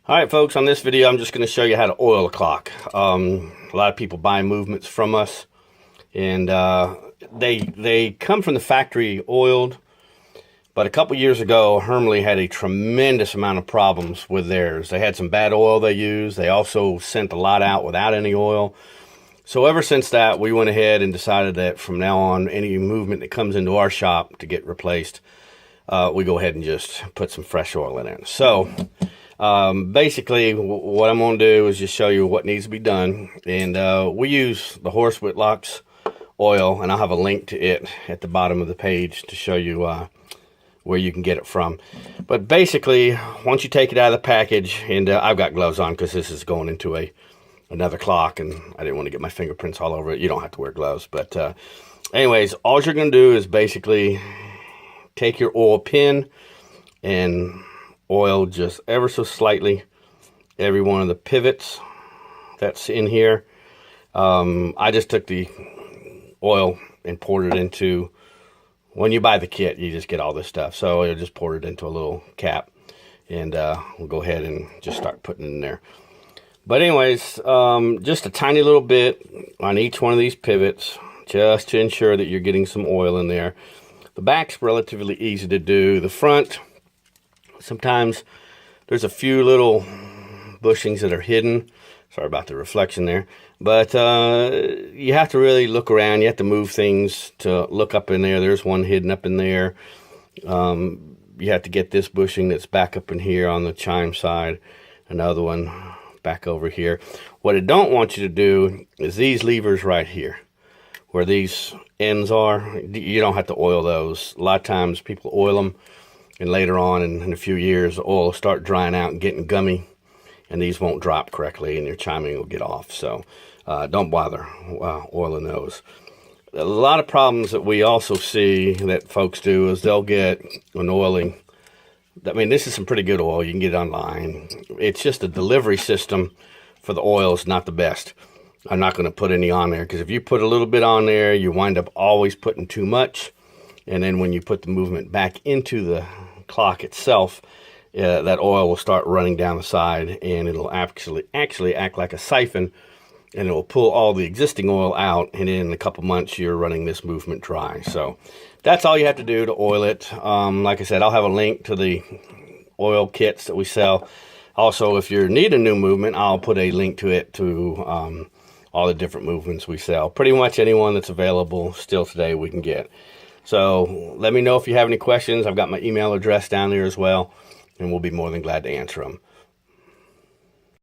All right, folks, on this video, I'm just going to show you how to oil a clock. A lot of people buy movements from us, and they come from the factory oiled. But a couple years ago, Hermley had a tremendous amount of problems with theirs. They had some bad oil they used. They also sent a lot out without any oil. So ever since that, we went ahead and decided that from now on, any movement that comes into our shop to get replaced, we go ahead and just put some fresh oil in it. So basically, what I'm going to do is just show you what needs to be done. And we use the Horse Whitlock's oil, and I'll have a link to it at the bottom of the page to show you where you can get it from. But basically, once you take it out of the package, and I've got gloves on because this is going into another clock, and I didn't want to get my fingerprints all over it. You don't have to wear gloves. But anyways, all you're going to do is basically take your oil pin and oil just ever so slightly every one of the pivots that's in here. I just took the oil and poured it into, when you buy the kit, you just get all this stuff. So I just poured it into a little cap, and we'll go ahead and just start putting it in there. But anyways, just a tiny little bit on each one of these pivots, just to ensure that you're getting some oil in there. The back's relatively easy to do. The front, sometimes there's a few little bushings that are hidden. Sorry about the reflection there. But you have to really look around. You have to move things to look up in there. There's one hidden up in there. You have to get this bushing that's back up in here on the chime side. Another one back over here. What I don't want you to do is these levers right here, where these ends are. You don't have to oil those. A lot of times people oil them, and later on in a few years, the oil will start drying out and getting gummy, and these won't drop correctly, and your chiming will get off. So don't bother oiling those. A lot of problems that we also see that folks do is they'll get an oiling. I mean, this is some pretty good oil. You can get it online. It's just the delivery system for the oil is not the best. I'm not going to put any on there, because if you put a little bit on there, you wind up always putting too much. And then when you put the movement back into the clock itself, that oil will start running down the side, and it'll actually act like a siphon, and it will pull all the existing oil out, and in a couple months you're running this movement dry. So that's all you have to do to oil it. Like I said, I'll have a link to the oil kits that we sell. Also, if you need a new movement, I'll put a link to it to all the different movements we sell. Pretty much anyone that's available still today we can get. So let me know if you have any questions. I've got my email address down there as well, and we'll be more than glad to answer them.